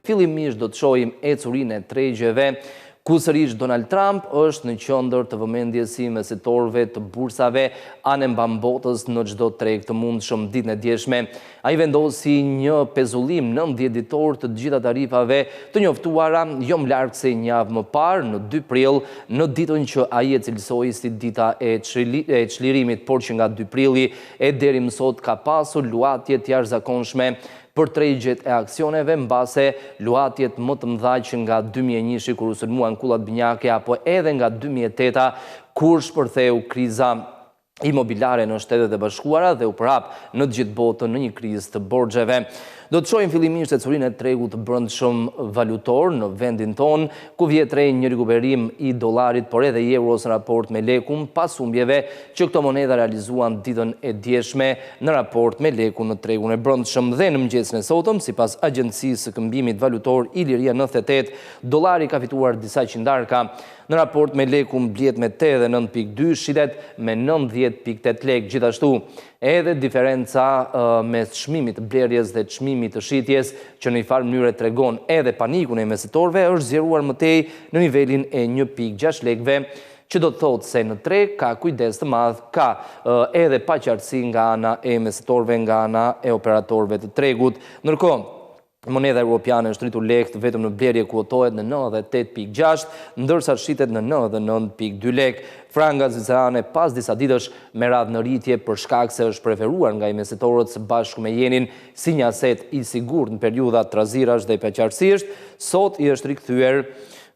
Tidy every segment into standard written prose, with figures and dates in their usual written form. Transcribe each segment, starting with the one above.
Fillimisht do të shohim ecurinë e tregjeve, ku sërish Donald Trump është në qendër të vëmendjes së investitorëve të bursave anë mban botës në çdo treg të mundshëm. Ditën e djeshme, ai vendosi një pezullim 90 ditor të gjitha tarifave të njoftuara jo më larg se një javë më parë, në 2 prill, në ditën që ai e cilësoi si dita e çlirimit, por që nga 2 prilli e deri më sot ka pasur luatje të jashtëzakonshme për tregjet e aksioneve, mbase luatjet më të mëdha që nga 2001 kur u sulmuan kullat binjake, apo edhe nga 2008 kur shpërtheu kriza imobiliare në Shtetet e Bashkuara dhe u përhap në gjithë botën në një krizë të borxheve. Do të shohim fillimisht ecurinë e tregut të brendshëm valutor në vendin ton, ku vjet re një rikuperim i dollarit, por edhe i euros në raport me lekun, pas humbjeve që këto monedha realizuan ditën e djeshme në raport me lekun në tregun e brendshëm. Dhe në mëngjesin e sotëm, sipas agjencisë së këmbimit valutor Iliria 98, dollari ka fituar disa qindarka. Në raport me lekun bliet me 89.2, shitet me 90.8 lek. Gjithashtu, edhe diferenca mes çmimit të blerjes dhe çmimit të shitjes, që në një farë mënyrë tregon edhe panikun e investitorëve, është zgjeruar më tej në nivelin e 1.6 lekëve, që do të thotë se në treg ka kujdes të madh, ka edhe paqartësi nga ana e investitorëve, nga ana e operatorëve të tregut. Ndërkohë, moneda europiane është rritur lehtë, vetëm në blerje kuotohet në 98.6, ndërsa shitet në 99.2 lek. Franga zvicerane pas disa ditësh me radhë në rritje për shkak se është preferuar nga investitorët së bashku me jenin si një aset i sigurt në periudha trazirash dhe paqartësisht, sot i është rikthyer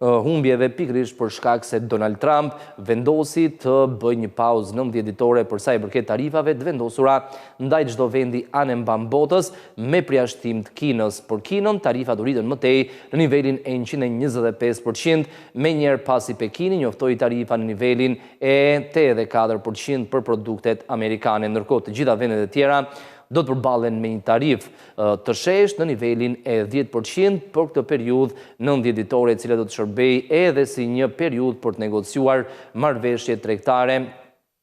humbjeve pikërisht për shkak se Donald Trump vendosi të bëjë një pauzë 90 ditore për sa i përket tarifave të vendosura ndaj çdo vendi anë mban botës me përjashtim të Kinës. Por Kinën tarifat u rritën më tej në nivelin e 125%, menjëherë pasi Pekini njoftoi tarifa në nivelin e 84% për produktet amerikane, ndërkohë të gjitha vendet e tjera do të përballen me një tarif të sheshtë në nivelin e 10% për këtë periudhë 90 ditore, e cila do të shërbejë edhe si një periudhë për të negociuar marrëveshje tregtare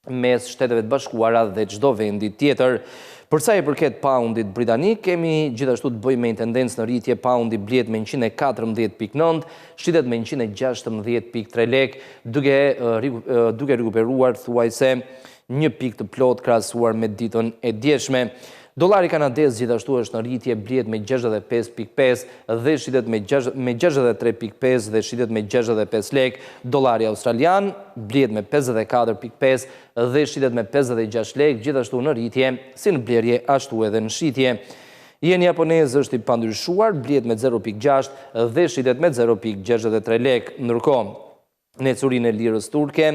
mes Shteteve të Bashkuara dhe çdo vendi tjetër. Për sa i përket poundit britanik, kemi gjithashtu të bëjmë me një tendencë në rritje. Poundi bliet me 114.9, shitet me 116.3 lek, duke rikuperuar thuajse një pikë të plot krahasuar me ditën e djeshme. Dollari kanadez gjithashtu është në rritje, bliet me 65.5 dhe shitet me 63.5 dhe shitet me 65 lek. Dollari australian bliet me 54.5 dhe shitet me 56 lek, gjithashtu në rritje, si në blerje ashtu edhe në shitje. Jeni japonez është i pandryshuar, bliet me 0.6 dhe shitet me 0.63 lek. Ndërkohë, në ecurinë e lirës turke,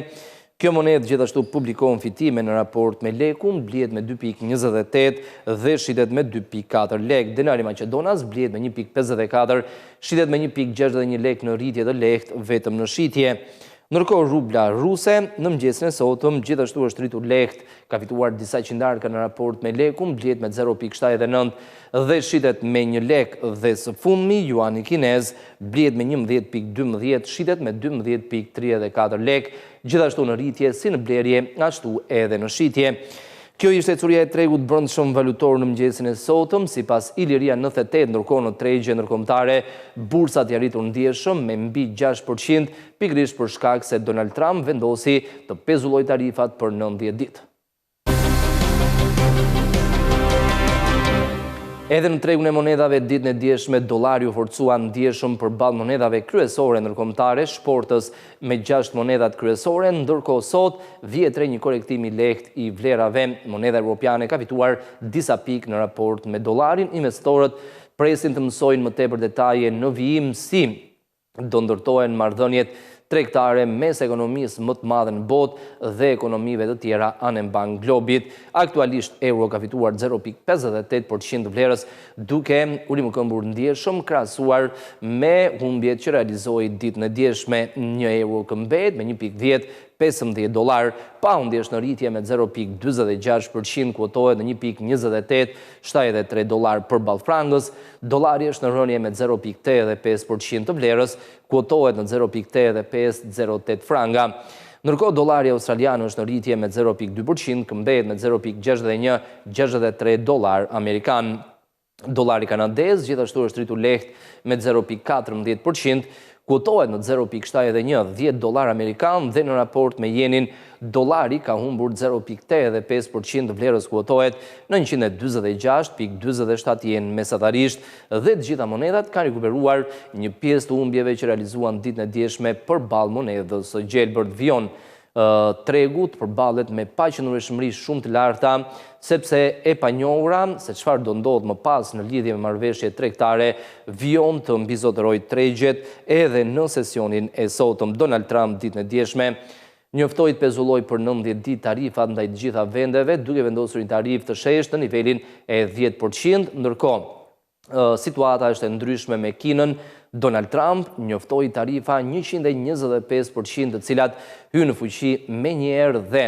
kjo monedë gjithashtu publikohen fitime në raport me lekun, bliet me 2.28 dhe shitet me 2.4 lek. Denari Maqedonas bliet me 1.54, shitet me 1.61 lek në rritje të lehtë vetëm në shitje. Ndërkohë rubla ruse në mëngjesin e sotëm gjithashtu është rritur lehtë, ka fituar disa qindarka në raport me lekun, bliet me 0.79 dhe shitet me 1 lek, dhe së fundmi juani kinez bliet me 11.12, shitet me 12.34 lek, gjithashtu në rritje si në blerje, ashtu edhe në shitje. Kjo ishte ecuria e tregut brendshëm valutor në mëngjesin e sotëm, sipas Iliria 98, ndërkohë në tregje ndërkombëtare, bursat janë rritur ndjeshëm me mbi 6%, pikërisht për shkak se Donald Trump vendosi të pezullojë tarifat për 90 ditë. Edhe në tregun e monedhave ditën e djeshme, dollari u forcua ndjeshëm përballë monedhave kryesore ndërkombëtare, shportës me 6 monedhat kryesore, ndërkohë sot vjet re një korektim i lehtë i vlerave. Monedha europiane ka fituar disa pikë në raport me dollarin. Investorët presin të mësojnë më tepër detaje në vijim si do ndërtohen marrëdhëniet tregtare mes ekonomisë më të madhe në botë dhe ekonomive të tjera anë mban globit. Aktualisht euro ka fituar 0.58% vlerës, duke u rimëkëmbur ndjeshëm krahasuar me humbjet që realizoi ditën e djeshme. 1 euro këmbet me 1.10, 15 dollar, poundi është në rritje me 0.46%, kuotohet në 1.2873 dollar për ballë frangës. Dollari është në rënje me 0.85% të vlerës, kuotohet në 0.8508 franga. Ndërkohë dollari australian është në rritje me 0.2%, këmbet me 0.6163 dollar amerikan. Dollari kanadez gjithashtu është rritur lehtë me 0,14%, kuotohet në 0,71 $10 amerikan dhe në raport me jenin, dollari ka humbur 0,85% vlerës, kuotohet në 146,47 jenë mesatarisht, dhe të gjitha monedat kanë rikuperuar një pjesë të humbjeve që realizuan ditën e djeshme përballë monedës së gjelbërt. Vion tregu të përballet me paqëndrueshmëri shumë të larta, sepse e panjohura se çfarë do ndodhë më pas në lidhje me marrëveshje tregtare, vijon të mbizotëroj tregjet edhe në sesionin e sotëm. Donald Trump ditën e djeshme njoftoi të pezulloj për 90 ditë tarifat ndaj të gjitha vendeve, duke vendosur një tarifë të sheshtë në nivelin e 10%, ndërkohë situata është e ndryshme me Kinën. Donald Trump njoftoi tarifa 125%, të cilat hynë në fuqi menjëherë, dhe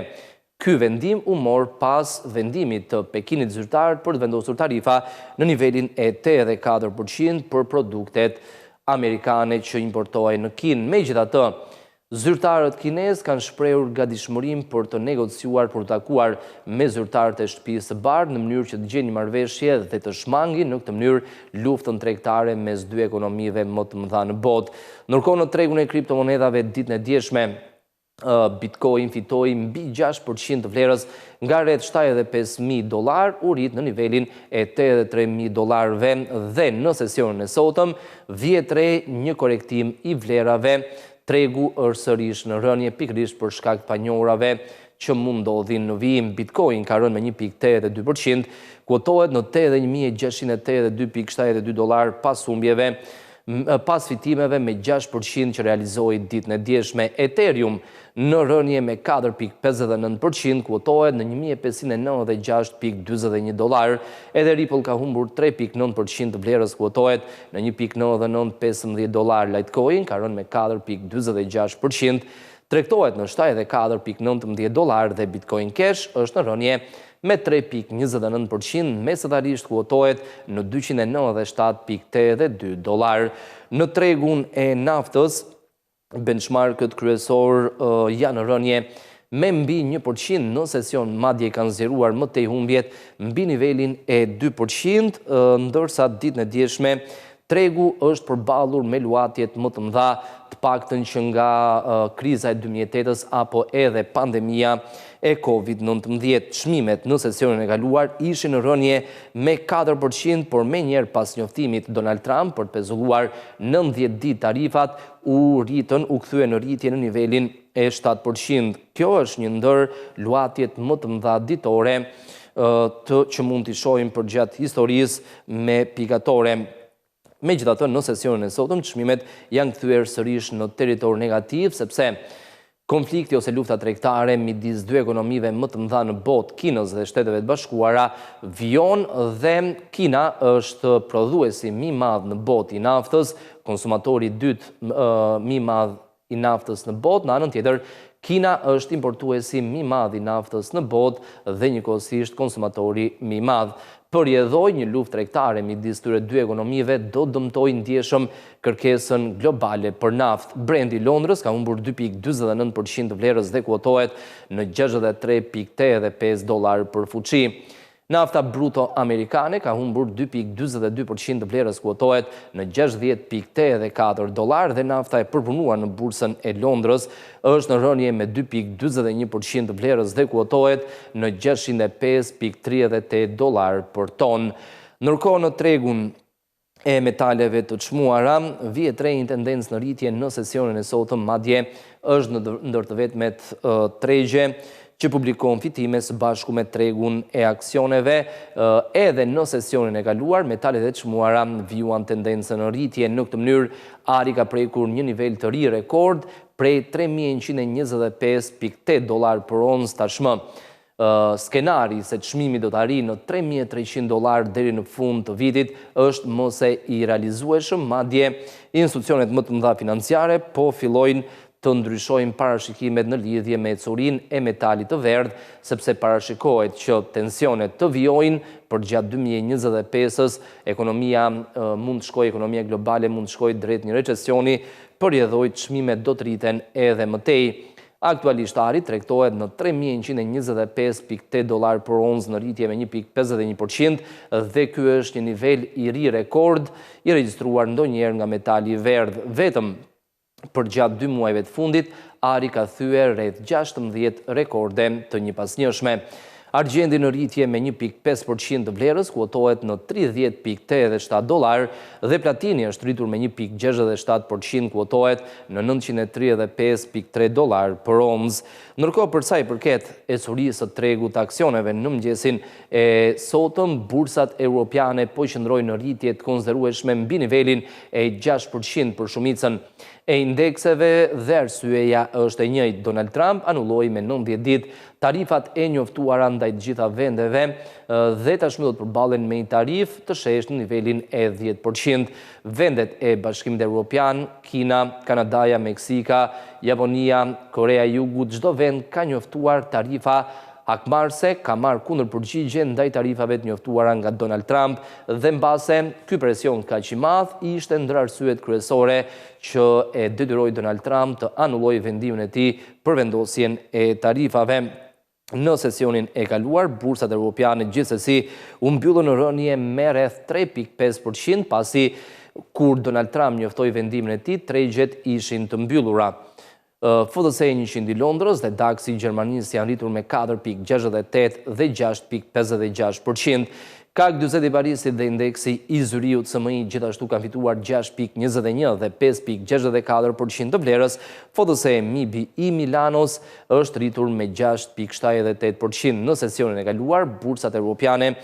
ky vendim u mor pas vendimit të Pekinit zyrtar për të vendosur tarifa në nivelin e 84% për produktet amerikane që importohen në Kinë. Megjithatë, zyrtarët kinez kanë shprehur gatishmërim për të negociuar, për të takuar me zyrtarët e Shtëpisë së Bardhë në mënyrë që të gjejnë një marrëveshje dhe të shmangin në këtë mënyrë luftën tregtare mes dy ekonomive më të mëdha në botë. Ndërkohë, në tregun e kriptomonedave ditën e djeshme, Bitcoin fitoi mbi 6% të vlerës, nga rreth $75,000 u rrit në nivelin e $83,000 dhe në sesionin e sotëm vjet re një korektim i vlerave. Tregu është sërish në rënje pikërisht për shkak të panjohurave që mund ndodhin në vijim. Bitcoin ka rënë me 1,82%, kuotohet në $80,682,72 pas humbjeve, pas fitimeve me 6% që realizoi ditën e djeshme. Ethereum në rënje me 4,59%, kuotohet në $1,596,41, edhe Ripple ka humbur 3,9% të vlerës, kuotohet në $1,9915. Litecoin ka rënë me 4,46%, tregtohet në $74,19 dhe Bitcoin Cash është në rënje me 3,29%, mesatarisht kuotohet në $297,82. Në tregun e naftës, benchmarkët kryesor janë në rënje me mbi 1%, në sesion madje kanë zgjeruar më tej humbjet mbi nivelin e 2%, ndërsa ditën e djeshme tregu është përballur me luatjet më të mëdha, të paktën që nga kriza e 2008-s apo edhe pandemia e COVID-19. Çmimet në sesionin e kaluar ishin në rënje me 4%, por menjëherë pas njoftimit Donald Trump për të pezulluar 90 ditë tarifat, u kthye në rritje në nivelin e 7%. Kjo është një ndër luatjet më të mëdha ditore që mund t'i shohim përgjatë historisë me pikatore. Megjithatë, në sesionin e sotëm çmimet janë kthyer sërish në territor negativ, sepse konflikti ose lufta tregtare midis dy ekonomive më të mëdha në botë, Kinës dhe Shteteve të Bashkuara, vijon, dhe Kina është prodhuesi më i madh në botë i naftës, konsumatori i dytë më i madh i naftës në botë. Në anën tjetër, Kina është importuesi më i madh i naftës në botë dhe njëkohësisht konsumatori më i madh. Përjedhoj një luftë tregtare midis këtyre dy ekonomive do dëmtojë ndjeshëm kërkesën globale për naftë. Brendi i Londrës ka humbur 2,49% të vlerës dhe kuotohet në $63,85 për fuçi. Nafta bruto amerikane ka humbur 2,42% të vlerës, kuotohet në $60,84 dhe nafta e përpunuar në bursën e Londrës është në rënje me 2,41% të vlerës dhe kuotohet në $605,38 për ton. Ndërkohë, në tregun e metaleve të çmuara, vjet re një tendencë në rritje në sesionin e sotëm, madje është në ndër të vetmet tregje që publikon fitime së bashku me tregun e aksioneve. Edhe në sesionin e kaluar, metalet e çmuara vijuan tendencën në rritje. Në këtë mënyrë, ari ka prekur një nivel të ri rekord prej $3,125,8 për oncë tashmë. Skenari se çmimi do të arrijë në $3,300 deri në fund të vitit është mos e i realizueshëm, madje institucionet më të mëdha financiare po fillojnë të ndryshojnë parashikimet në lidhje me ecurinë e metalit të verdh, sepse parashikohet që tensionet të vijojnë përgjatë 2025-s, ekonomia globale mund të shkojë drejt një recesioni, përjedhoj çmimet do të rriten edhe më tej. Aktualisht ari tregtohet në $3.125.8 për onzë në rritje me 1.51% dhe ky është një nivel i ri rekord i regjistruar ndonjëherë nga metali i verdh. Vetëm për gjatë 2 muajve të fundit, ari ka thyer rreth 16 rekorde të njëpasnjëshme. Argjendi në rritje me 1.5% të vlerës kuotohet në $30.87 dhe platini është rritur me 1.67% kuotohet në $935.3 për onzë. Ndërkohë për sa i përket ecurisë së tregut të aksioneve në mëngjesin e sotëm, bursat europiane po qëndrojnë në rritje të konsiderueshme mbi nivelin e 6% për shumicën e indekseve dhe arsyeja është e njëjtë. Donald Trump anulloi me 90 ditë tarifat e njoftuara ndaj të gjitha vendeve dhe tashmë do të përballen me një tarifë të sheshtë në nivelin e 10%. Vendet e Bashkimit Evropian, Kina, Kanadaja, Meksika, Japonia, Korea e Jugut, çdo vend ka njoftuar tarifa hakmarrëse, ka marrë kundër përgjigje ndaj tarifave të njoftuara nga Donald Trump dhe mbase ky presion kaq i madh ishte ndër arsyet kryesore që e detyroi Donald Trump të anullojë vendimin e tij për vendosjen e tarifave. Në sesionin e kaluar, bursat europiane gjithsesi u mbyllën në rënje me rreth 3.5% pasi kur Donald Trump njoftoi vendimin e tij, tregjet ishin të mbyllura. FTSE 100 i Londrës dhe DAX i Gjermanisë janë rritur me 4.68 dhe 6.56%. CAC 40 i Parisit dhe indeksi i Zyriut SMI gjithashtu kanë fituar 6.21 dhe 5.64% të vlerës. FTSE MIB i Milanos është rritur me 6.78%. Në sesionin e kaluar, bursat europiane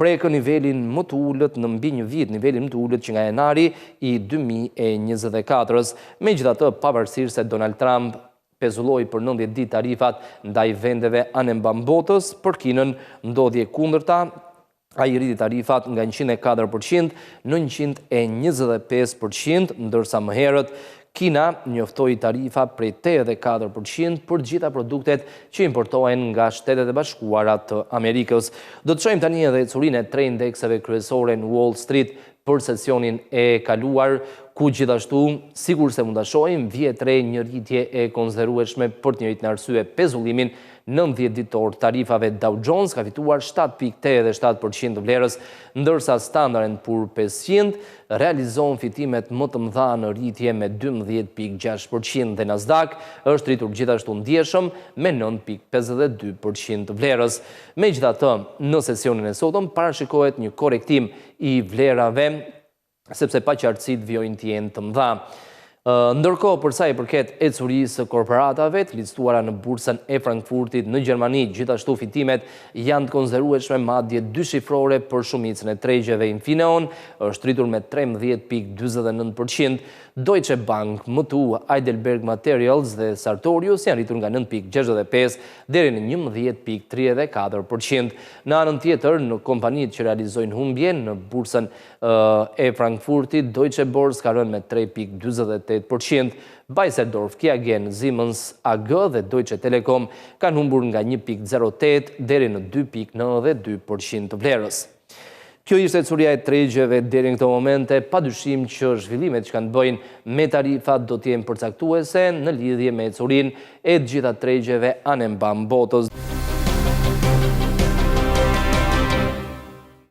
prekën nivelin më të ulët në mbi një vit, nivelin më të ulët që nga janari i 2024. Megjithatë, pavarësisht se Donald Trump pezulloi për 90 ditë tarifat ndaj vendeve anë mban botës, për Kinën ndodhi e kundërta. Ai rriti tarifat nga 104% në 125%, ndërsa më herët Kina njoftoi tarifa prej 84% për gjitha produktet që importohen nga Shtetet e Bashkuara të Amerikës. Do të shohim tani edhe ecurinë e 3 indekseve kryesore në Wall Street për sesionin e kaluar, ku gjithashtu, sikur se mund ta shohim, vjet re një rritje e konsiderueshme për të njëjtën arsye, pezullimin 90 ditor tarifave. Dow Jones ka fituar 7.87% të vlerës, ndërsa Standard & Poor's 500 realizon fitimet më të mëdha në rritje me 12.6% dhe Nasdaq është rritur gjithashtu ndjeshëm me 9.52% të vlerës. Megjithatë, në sesionin e sotëm parashikohet një korektim i vlerave sepse paqartësitë vijojnë të jenë të mëdha. Ndërkohë, për sa i përket ecurisë së korporatave të listuara në bursën e Frankfurtit në Gjermani, gjithashtu fitimet janë të konsiderueshme, madje dyshifrore për shumicën e tregjeve. Infineon është rritur me 13.49%, Deutsche Bank, MTU, Heidelberg Materials dhe Sartorius janë rritur nga 9.65 deri në 11.34%. Në anën tjetër, në kompanitë që realizojnë humbje në bursën e Frankfurtit, Deutsche Börse ka rënë me 3.48%. Beiersdorf, Kiagen, Siemens AG dhe Deutsche Telekom kanë humbur nga 1.08 deri në 2.92% të vlerës. Kjo ishte ecuria e tregjeve deri në këto momente, padyshim që zhvillimet që kanë të bëjnë me tarifat do të jenë përcaktuese në lidhje me ecurinë e të gjitha tregjeve anë mban botës.